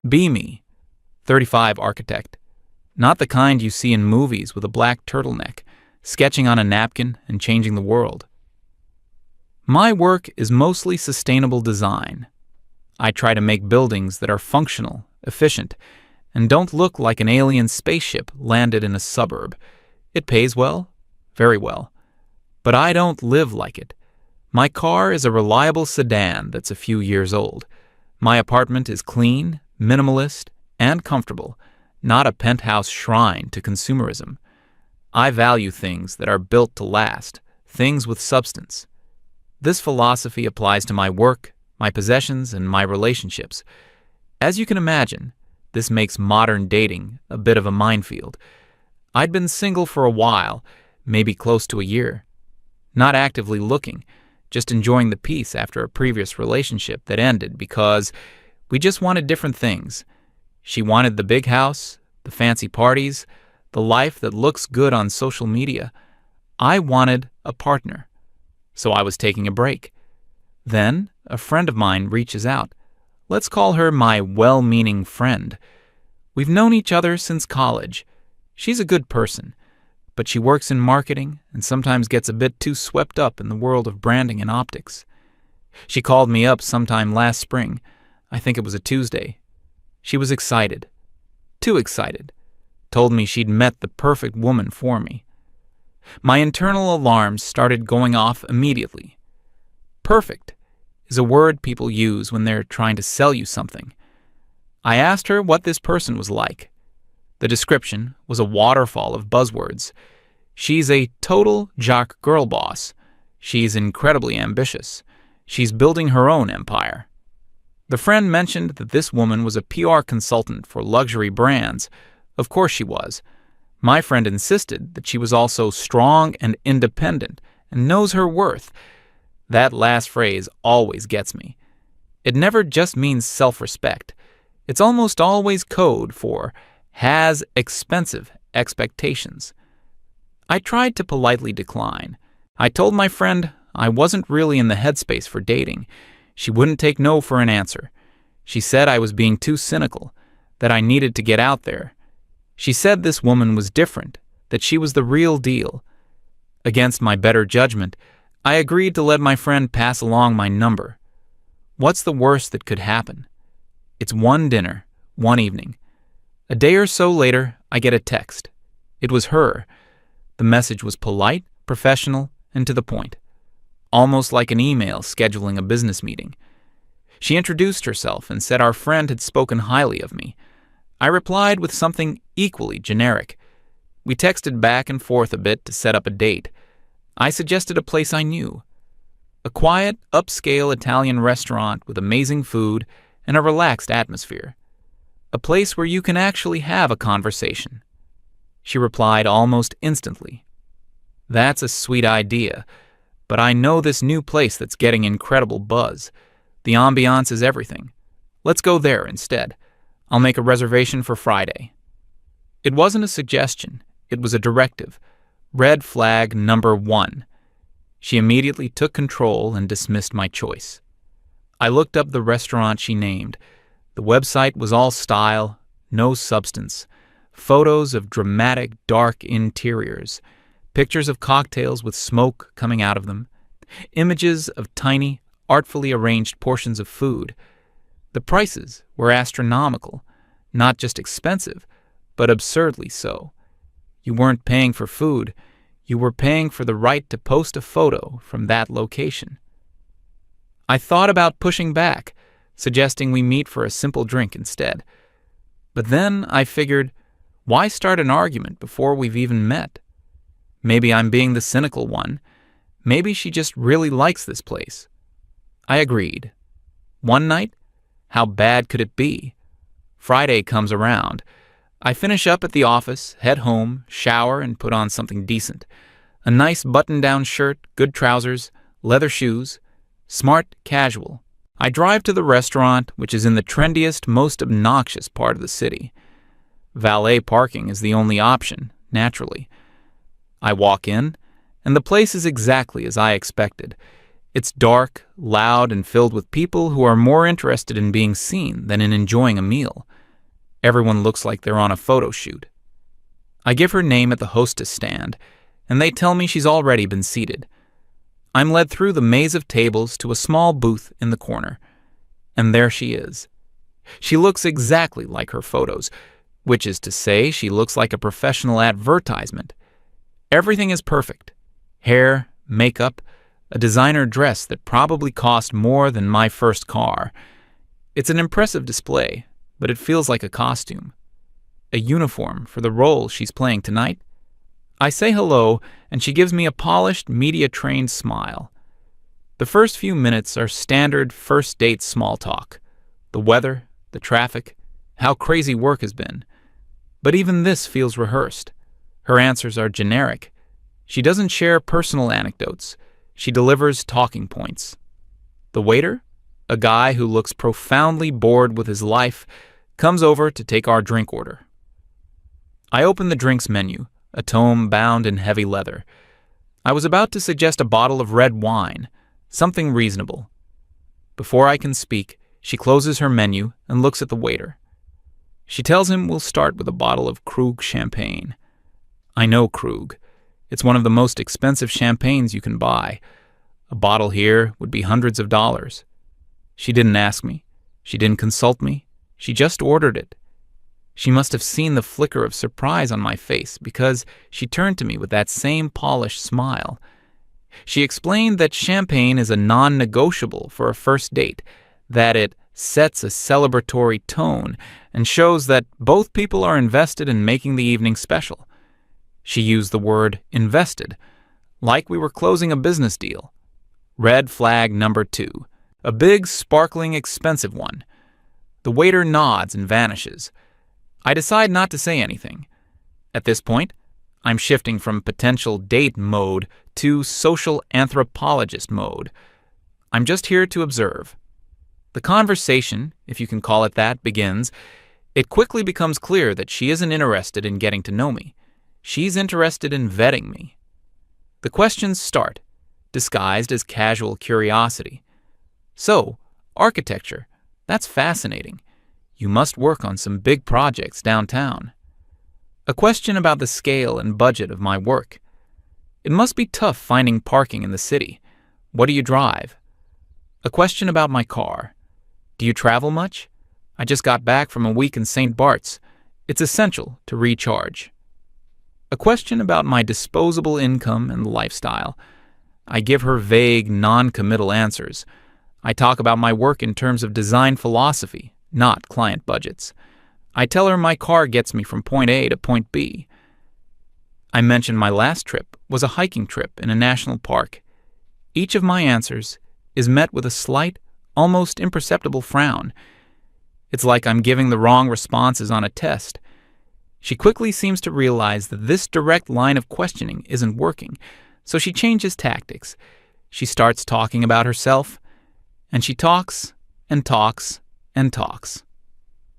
Be me, 35 architect. Not the kind you see in movies with a black turtleneck, sketching on a napkin and changing the world. My work is mostly sustainable design. I try to make buildings that are functional, efficient, and don't look like an alien spaceship landed in a suburb. It pays well, very well. But I don't live like it. My car is a reliable sedan that's a few years old. My apartment is clean, minimalist, and comfortable, not a penthouse shrine to consumerism. I value things that are built to last, things with substance. This philosophy applies to my work, my possessions, and my relationships. As you can imagine, this makes modern dating a bit of a minefield. I'd been single for a while, maybe close to a year. Not actively looking, just enjoying the peace after a previous relationship that ended because we just wanted different things. She wanted the big house, the fancy parties, the life that looks good on social media. I wanted a partner, so I was taking a break. Then a friend of mine reaches out. Let's call her my well-meaning friend. We've known each other since college. She's a good person, but she works in marketing and sometimes gets a bit too swept up in the world of branding and optics. She called me up sometime last spring. I think it was a Tuesday. She was excited. Too excited. Told me she'd met the perfect woman for me. My internal alarms started going off immediately. Perfect is a word people use when they're trying to sell you something. I asked her what this person was like. The description was a waterfall of buzzwords. She's a total jock girl boss. She's incredibly ambitious. She's building her own empire. The friend mentioned that this woman was a PR consultant for luxury brands. Of course she was. My friend insisted that she was also strong and independent and knows her worth. That last phrase always gets me. It never just means self-respect. It's almost always code for has expensive expectations. I tried to politely decline. I told my friend I wasn't really in the headspace for dating. She wouldn't take no for an answer. She said I was being too cynical, that I needed to get out there. She said this woman was different, that she was the real deal. Against my better judgment, I agreed to let my friend pass along my number. What's the worst that could happen? It's one dinner, one evening. A day or so later, I get a text. It was her. The message was polite, professional, and to the point. Almost like an email scheduling a business meeting. She introduced herself and said our friend had spoken highly of me. I replied with something equally generic. We texted back and forth a bit to set up a date. I suggested a place I knew. A quiet, upscale Italian restaurant with amazing food and a relaxed atmosphere. A place where you can actually have a conversation. She replied almost instantly. That's a sweet idea, but I know this new place that's getting incredible buzz. The ambiance is everything. Let's go there instead. I'll make a reservation for Friday. It wasn't a suggestion. It was a directive. Red flag number 1. She immediately took control and dismissed my choice. I looked up the restaurant she named. The website was all style, no substance. Photos of dramatic, dark interiors. Pictures of cocktails with smoke coming out of them. Images of tiny, artfully arranged portions of food. The prices were astronomical. Not just expensive, but absurdly so. You weren't paying for food. You were paying for the right to post a photo from that location. I thought about pushing back, suggesting we meet for a simple drink instead. But then I figured, why start an argument before we've even met? Maybe I'm being the cynical one. Maybe she just really likes this place. I agreed. One night? How bad could it be? Friday comes around. I finish up at the office, head home, shower, and put on something decent. A nice button-down shirt, good trousers, leather shoes. Smart, casual. I drive to the restaurant, which is in the trendiest, most obnoxious part of the city. Valet parking is the only option, naturally. I walk in, and the place is exactly as I expected. It's dark, loud, and filled with people who are more interested in being seen than in enjoying a meal. Everyone looks like they're on a photo shoot. I give her name at the hostess stand, and they tell me she's already been seated. I'm led through the maze of tables to a small booth in the corner, and there she is. She looks exactly like her photos, which is to say she looks like a professional advertisement. Everything is perfect. Hair, makeup, a designer dress that probably cost more than my first car. It's an impressive display, but it feels like a costume. A uniform for the role she's playing tonight? I say hello, and she gives me a polished, media-trained smile. The first few minutes are standard first-date small talk. The weather, the traffic, how crazy work has been. But even this feels rehearsed. Her answers are generic. She doesn't share personal anecdotes. She delivers talking points. The waiter, a guy who looks profoundly bored with his life, comes over to take our drink order. I open the drinks menu, a tome bound in heavy leather. I was about to suggest a bottle of red wine, something reasonable. Before I can speak, she closes her menu and looks at the waiter. She tells him we'll start with a bottle of Krug champagne. I know Krug. It's one of the most expensive champagnes you can buy. A bottle here would be hundreds of dollars. She didn't ask me. She didn't consult me. She just ordered it. She must have seen the flicker of surprise on my face because she turned to me with that same polished smile. She explained that champagne is a non-negotiable for a first date, that it sets a celebratory tone and shows that both people are invested in making the evening special. She used the word invested, like we were closing a business deal. Red flag number 2, a big, sparkling, expensive one. The waiter nods and vanishes. I decide not to say anything. At this point, I'm shifting from potential date mode to social anthropologist mode. I'm just here to observe. The conversation, if you can call it that, begins. It quickly becomes clear that she isn't interested in getting to know me. She's interested in vetting me. The questions start, disguised as casual curiosity. So, architecture, that's fascinating. You must work on some big projects downtown. A question about the scale and budget of my work. It must be tough finding parking in the city. What do you drive? A question about my car. Do you travel much? I just got back from a week in St. Bart's. It's essential to recharge. A question about my disposable income and lifestyle. I give her vague, non-committal answers. I talk about my work in terms of design philosophy, not client budgets. I tell her my car gets me from point A to point B. I mention my last trip was a hiking trip in a national park. Each of my answers is met with a slight, almost imperceptible frown. It's like I'm giving the wrong responses on a test. She quickly seems to realize that this direct line of questioning isn't working, so she changes tactics. She starts talking about herself, and she talks and talks and talks.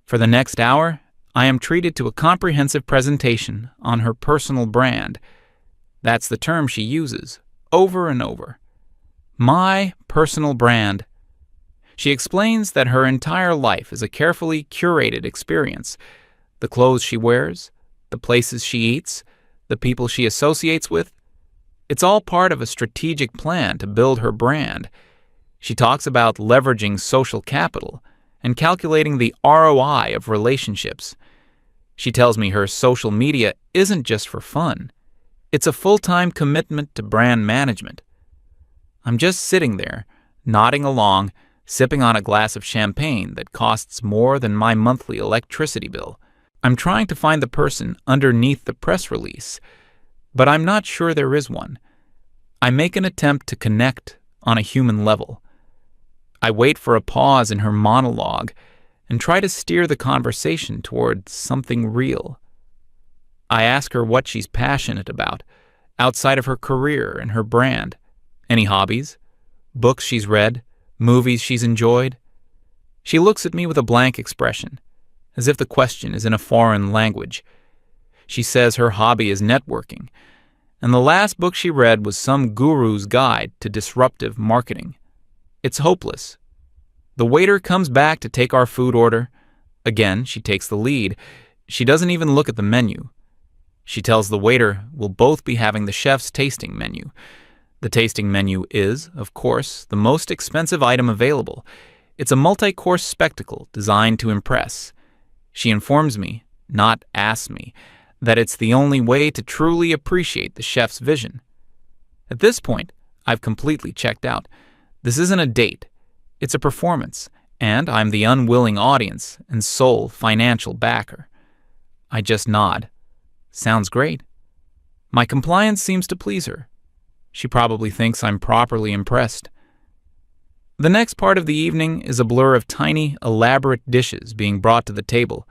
For the next hour, I am treated to a comprehensive presentation on her personal brand. That's the term she uses, over and over. My personal brand. She explains that her entire life is a carefully curated experience. The clothes she wears, the places she eats, the people she associates with. It's all part of a strategic plan to build her brand. She talks about leveraging social capital and calculating the ROI of relationships. She tells me her social media isn't just for fun. It's a full-time commitment to brand management. I'm just sitting there, nodding along, sipping on a glass of champagne that costs more than my monthly electricity bill. I'm trying to find the person underneath the press release, but I'm not sure there is one. I make an attempt to connect on a human level. I wait for a pause in her monologue and try to steer the conversation toward something real. I ask her what she's passionate about, outside of her career and her brand. Any hobbies? Books she's read? Movies she's enjoyed? She looks at me with a blank expression, as if the question is in a foreign language. She says her hobby is networking, and the last book she read was some guru's guide to disruptive marketing. It's hopeless. The waiter comes back to take our food order. Again, she takes the lead. She doesn't even look at the menu. She tells the waiter we'll both be having the chef's tasting menu. The tasting menu is, of course, the most expensive item available. It's a multi-course spectacle designed to impress. She informs me, not asks me, that it's the only way to truly appreciate the chef's vision. At this point, I've completely checked out. This isn't a date. It's a performance, and I'm the unwilling audience and sole financial backer. I just nod. Sounds great. My compliance seems to please her. She probably thinks I'm properly impressed. The next part of the evening is a blur of tiny, elaborate dishes being brought to the table.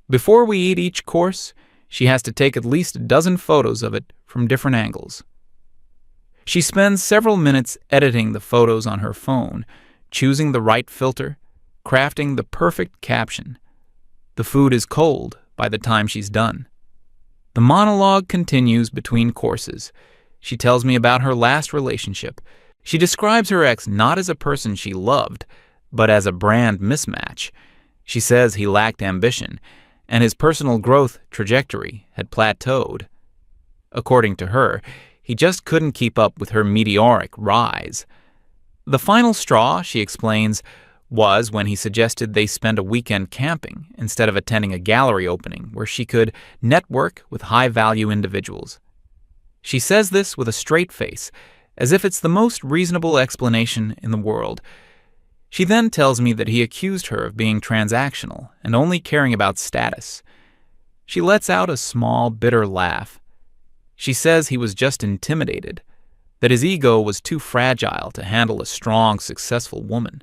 Before we eat each course, she has to take at least a dozen photos of it from different angles. She spends several minutes editing the photos on her phone, choosing the right filter, crafting the perfect caption. The food is cold by the time she's done. The monologue continues between courses. She tells me about her last relationship. She describes her ex not as a person she loved, but as a brand mismatch. She says he lacked ambition, and his personal growth trajectory had plateaued. According to her, he just couldn't keep up with her meteoric rise. The final straw, she explains, was when he suggested they spend a weekend camping instead of attending a gallery opening where she could network with high-value individuals. She says this with a straight face, as if it's the most reasonable explanation in the world. She then tells me that he accused her of being transactional and only caring about status. She lets out a small, bitter laugh. She says he was just intimidated, that his ego was too fragile to handle a strong, successful woman.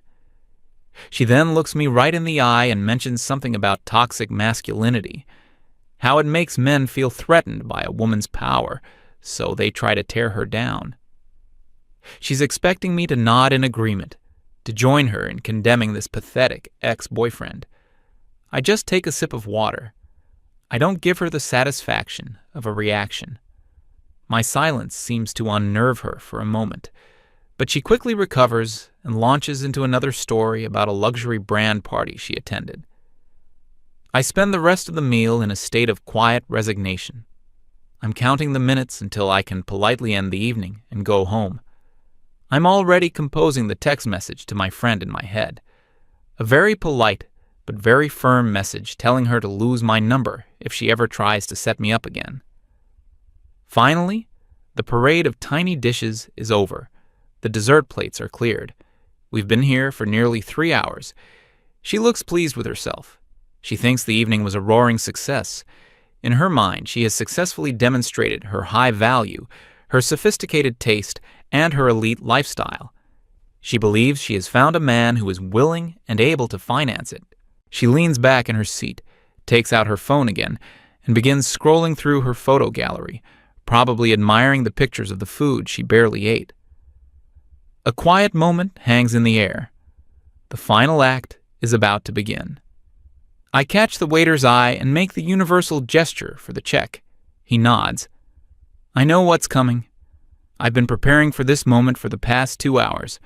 She then looks me right in the eye and mentions something about toxic masculinity, how it makes men feel threatened by a woman's power, so they try to tear her down. She's expecting me to nod in agreement, to join her in condemning this pathetic ex-boyfriend. I just take a sip of water. I don't give her the satisfaction of a reaction. My silence seems to unnerve her for a moment, but she quickly recovers and launches into another story about a luxury brand party she attended. I spend the rest of the meal in a state of quiet resignation. I'm counting the minutes until I can politely end the evening and go home. I'm already composing the text message to my friend in my head. A very polite but very firm message telling her to lose my number if she ever tries to set me up again. Finally, the parade of tiny dishes is over. The dessert plates are cleared. We've been here for nearly 3 hours. She looks pleased with herself. She thinks the evening was a roaring success. In her mind, she has successfully demonstrated her high value, her sophisticated taste, and her elite lifestyle. She believes she has found a man who is willing and able to finance it. She leans back in her seat, takes out her phone again, and begins scrolling through her photo gallery, probably admiring the pictures of the food she barely ate. A quiet moment hangs in the air. The final act is about to begin. I catch the waiter's eye and make the universal gesture for the check. He nods. I know what's coming. I've been preparing for this moment for the past 2 hours.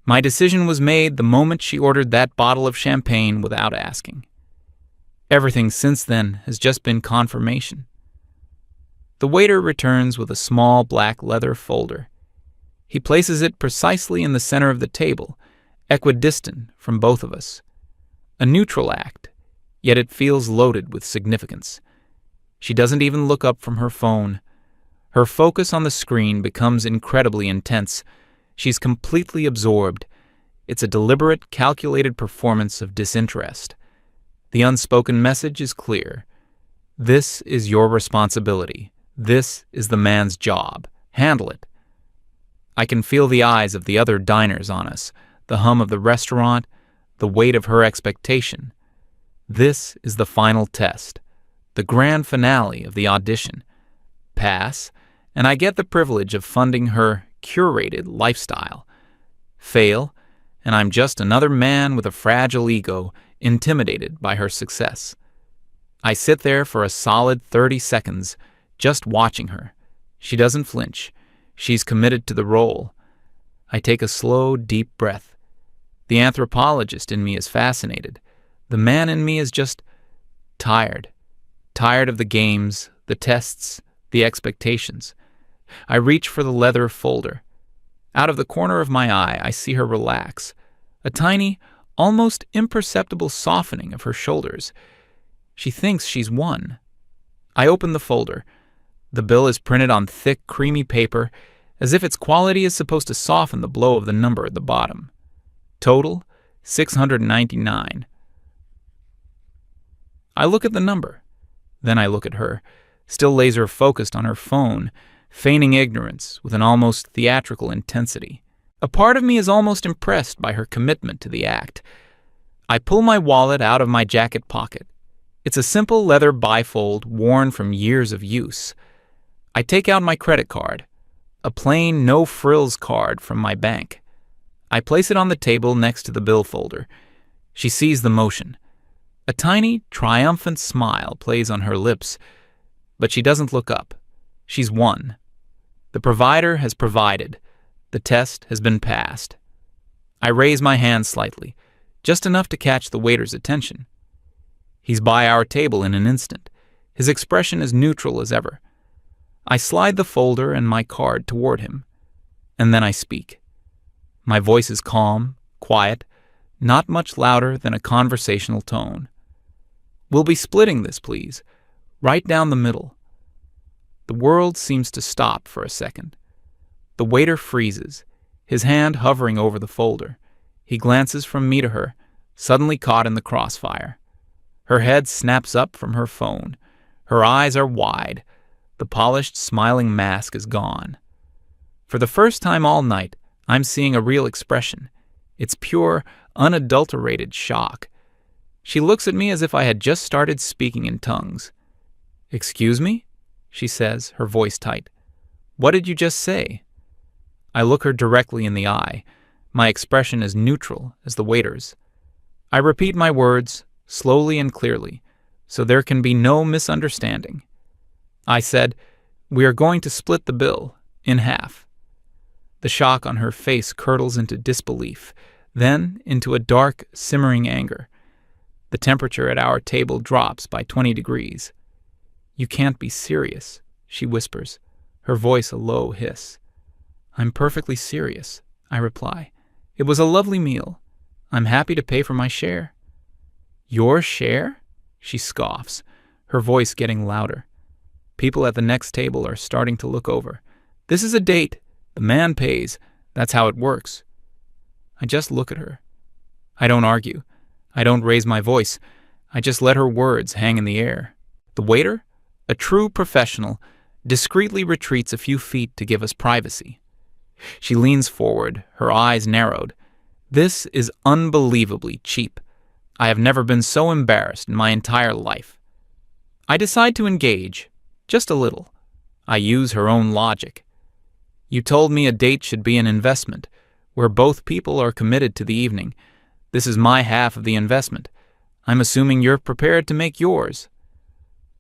My decision was made the moment she ordered that bottle of champagne without asking. Everything since then has just been confirmation. The waiter returns with a small black leather folder. He places it precisely in the center of the table, equidistant from both of us. A neutral act, yet it feels loaded with significance. She doesn't even look up from her phone. Her focus on the screen becomes incredibly intense. She's completely absorbed. It's a deliberate, calculated performance of disinterest. The unspoken message is clear. This is your responsibility. This is the man's job. Handle it. I can feel the eyes of the other diners on us, the hum of the restaurant, the weight of her expectation. This is the final test, the grand finale of the audition. Pass, and I get the privilege of funding her curated lifestyle. Fail, and I'm just another man with a fragile ego, intimidated by her success. I sit there for a solid 30 seconds, just watching her. She doesn't flinch. She's committed to the role. I take a slow, deep breath. The anthropologist in me is fascinated. The man in me is just tired. Tired of the games, the tests, the expectations. I reach for the leather folder. Out of the corner of my eye, I see her relax. A tiny, almost imperceptible softening of her shoulders. She thinks she's won. I open the folder. The bill is printed on thick, creamy paper, as if its quality is supposed to soften the blow of the number at the bottom. Total, $699. I look at the number. Then I look at her, still laser-focused on her phone, feigning ignorance with an almost theatrical intensity. A part of me is almost impressed by her commitment to the act. I pull my wallet out of my jacket pocket. It's a simple leather bifold worn from years of use. I take out my credit card, a plain no-frills card from my bank. I place it on the table next to the bill folder. She sees the motion. A tiny, triumphant smile plays on her lips, but she doesn't look up. She's won. The provider has provided. The test has been passed. I raise my hand slightly, just enough to catch the waiter's attention. He's by our table in an instant. His expression is neutral as ever. I slide the folder and my card toward him, and then I speak. My voice is calm, quiet, not much louder than a conversational tone. We'll be splitting this, please, right down the middle. The world seems to stop for a second. The waiter freezes, his hand hovering over the folder. He glances from me to her, suddenly caught in the crossfire. Her head snaps up from her phone. Her eyes are wide. The polished, smiling mask is gone. For the first time all night, I'm seeing a real expression. It's pure, unadulterated shock. She looks at me as if I had just started speaking in tongues. "Excuse me?" she says, her voice tight. "What did you just say?" I look her directly in the eye. My expression is neutral as the waiter's. I repeat my words, slowly and clearly, so there can be no misunderstanding. I said, "We are going to split the bill in half." The shock on her face curdles into disbelief, then into a dark, simmering anger. The temperature at our table drops by 20 degrees. "You can't be serious," she whispers, her voice a low hiss. "I'm perfectly serious," I reply. "It was a lovely meal. I'm happy to pay for my share." "Your share?" she scoffs, her voice getting louder. People at the next table are starting to look over. "This is a date. The man pays. That's how it works." I just look at her. I don't argue. I don't raise my voice. I just let her words hang in the air. The waiter, a true professional, discreetly retreats a few feet to give us privacy. She leans forward, her eyes narrowed. This is unbelievably cheap. I have never been so embarrassed in my entire life. I decide to engage, just a little. I use her own logic. "You told me a date should be an investment, where both people are committed to the evening. This is my half of the investment. I'm assuming you're prepared to make yours."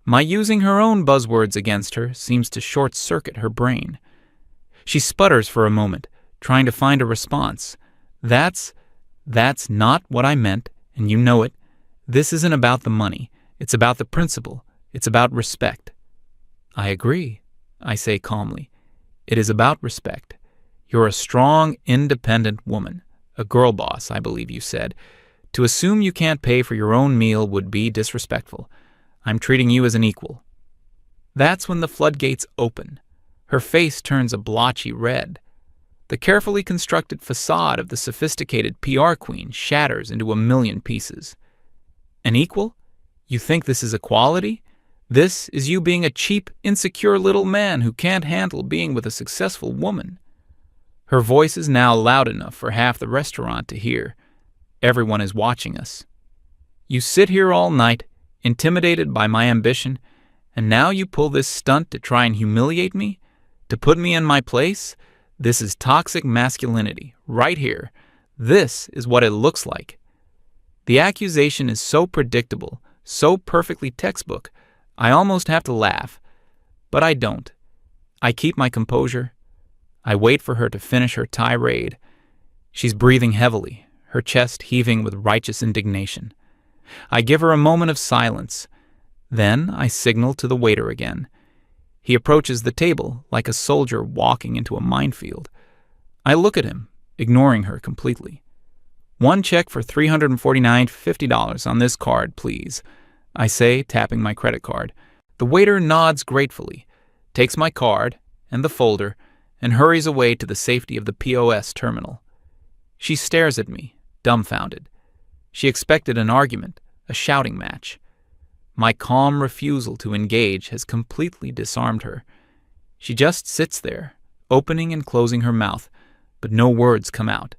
My using her own buzzwords against her seems to short-circuit her brain. She sputters for a moment, trying to find a response. That's not what I meant, and you know it. This isn't about the money. It's about the principle. It's about respect." "I agree," I say calmly. "It is about respect. You're a strong, independent woman. A girl boss, I believe you said. To assume you can't pay for your own meal would be disrespectful. I'm treating you as an equal." That's when the floodgates open. Her face turns a blotchy red. The carefully constructed facade of the sophisticated PR queen shatters into a million pieces. "An equal? You think this is equality? This is you being a cheap, insecure little man who can't handle being with a successful woman." Her voice is now loud enough for half the restaurant to hear. Everyone is watching us. "You sit here all night, intimidated by my ambition, and now you pull this stunt to try and humiliate me? To put me in my place? This is toxic masculinity, right here. This is what it looks like." The accusation is so predictable, so perfectly textbook, I almost have to laugh. But I don't. I keep my composure. I wait for her to finish her tirade. She's breathing heavily, her chest heaving with righteous indignation. I give her a moment of silence. Then I signal to the waiter again. He approaches the table like a soldier walking into a minefield. I look at him, ignoring her completely. "One check for $349.50 on this card, please," I say, tapping my credit card. The waiter nods gratefully, takes my card and the folder, and hurries away to the safety of the POS terminal. She stares at me, dumbfounded. She expected an argument, a shouting match. My calm refusal to engage has completely disarmed her. She just sits there, opening and closing her mouth, but no words come out.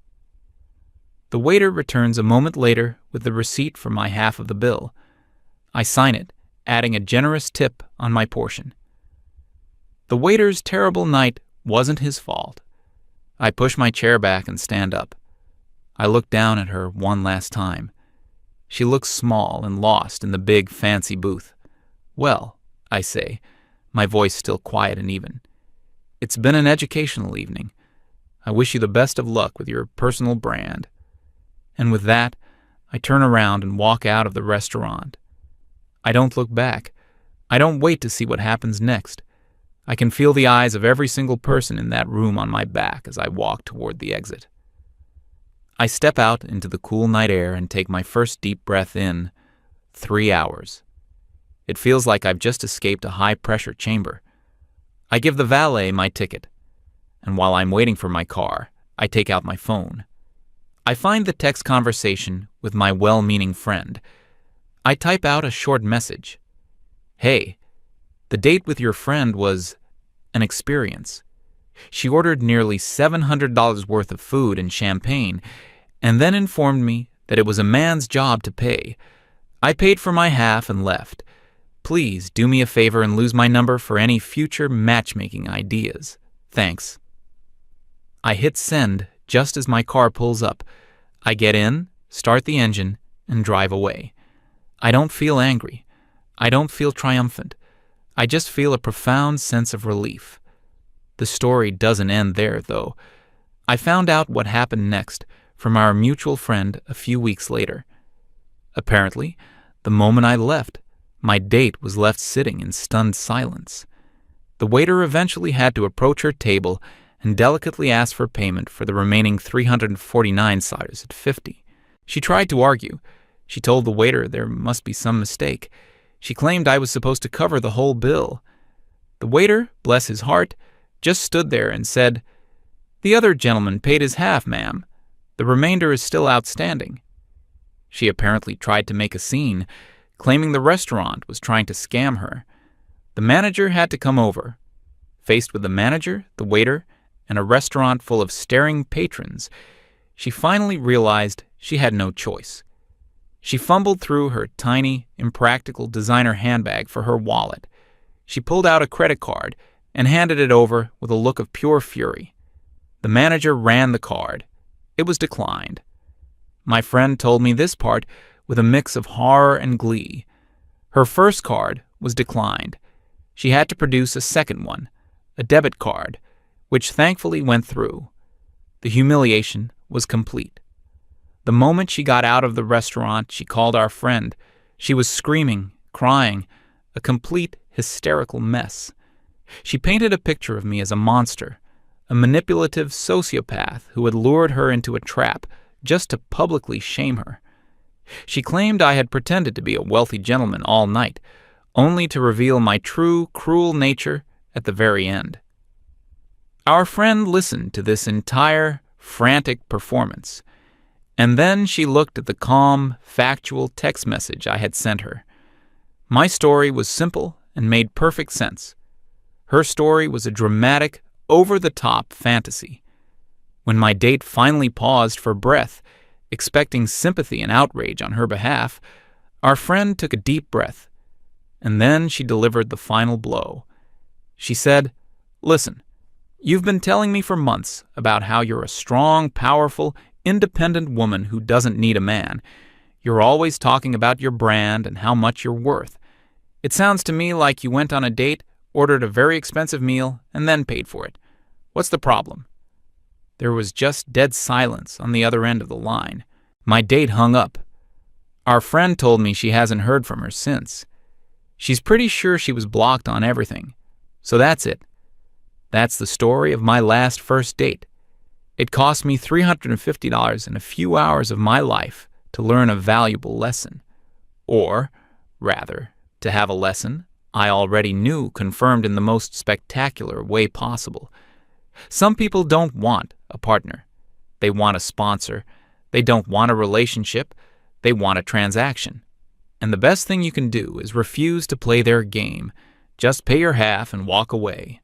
The waiter returns a moment later with the receipt for my half of the bill. I sign it, adding a generous tip on my portion. The waiter's terrible night wasn't his fault. I push my chair back and stand up. I look down at her one last time. She looks small and lost in the big, fancy booth. "Well," I say, my voice still quiet and even, "it's been an educational evening. I wish you the best of luck with your personal brand." And with that, I turn around and walk out of the restaurant. I don't look back. I don't wait to see what happens next. I can feel the eyes of every single person in that room on my back as I walk toward the exit. I step out into the cool night air and take my first deep breath in. 3 hours. It feels like I've just escaped a high-pressure chamber. I give the valet my ticket, and while I'm waiting for my car, I take out my phone. I find the text conversation with my well-meaning friend. I type out a short message. "Hey, the date with your friend was an experience. She ordered nearly $700 worth of food and champagne, and then informed me that it was a man's job to pay. I paid for my half and left. Please do me a favor and lose my number for any future matchmaking ideas. Thanks." I hit send just as my car pulls up. I get in, start the engine, and drive away. I don't feel angry. I don't feel triumphant. I just feel a profound sense of relief. The story doesn't end there, though. I found out what happened next from our mutual friend a few weeks later. Apparently, the moment I left, my date was left sitting in stunned silence. The waiter eventually had to approach her table and delicately ask for payment for the remaining 349 cider at 50. She tried to argue. She told the waiter there must be some mistake. She claimed I was supposed to cover the whole bill. The waiter, bless his heart, just stood there and said, "The other gentleman paid his half, ma'am. The remainder is still outstanding." She apparently tried to make a scene, claiming the restaurant was trying to scam her. The manager had to come over. Faced with the manager, the waiter, and a restaurant full of staring patrons, she finally realized she had no choice. She fumbled through her tiny, impractical designer handbag for her wallet. She pulled out a credit card and handed it over with a look of pure fury. The manager ran the card. It was declined. My friend told me this part with a mix of horror and glee. Her first card was declined. She had to produce a second one, a debit card, which thankfully went through. The humiliation was complete. The moment she got out of the restaurant, she called our friend. She was screaming, crying, a complete hysterical mess. She painted a picture of me as a monster, a manipulative sociopath who had lured her into a trap just to publicly shame her. She claimed I had pretended to be a wealthy gentleman all night, only to reveal my true, cruel nature at the very end. Our friend listened to this entire, frantic performance, and then she looked at the calm, factual text message I had sent her. My story was simple and made perfect sense. Her story was a dramatic, over-the-top fantasy. When my date finally paused for breath, expecting sympathy and outrage on her behalf, our friend took a deep breath, and then she delivered the final blow. She said, "Listen, you've been telling me for months about how you're a strong, powerful, independent woman who doesn't need a man. You're always talking about your brand and how much you're worth. It sounds to me like you went on a date, ordered a very expensive meal, and then paid for it. What's the problem?" There was just dead silence on the other end of the line. My date hung up. Our friend told me she hasn't heard from her since. She's pretty sure she was blocked on everything. So that's it. That's the story of my last first date. It cost me $350 and a few hours of my life to learn a valuable lesson. Or, rather, to have a lesson I already knew confirmed in the most spectacular way possible. Some people don't want a partner. They want a sponsor. They don't want a relationship. They want a transaction. And the best thing you can do is refuse to play their game. Just pay your half and walk away.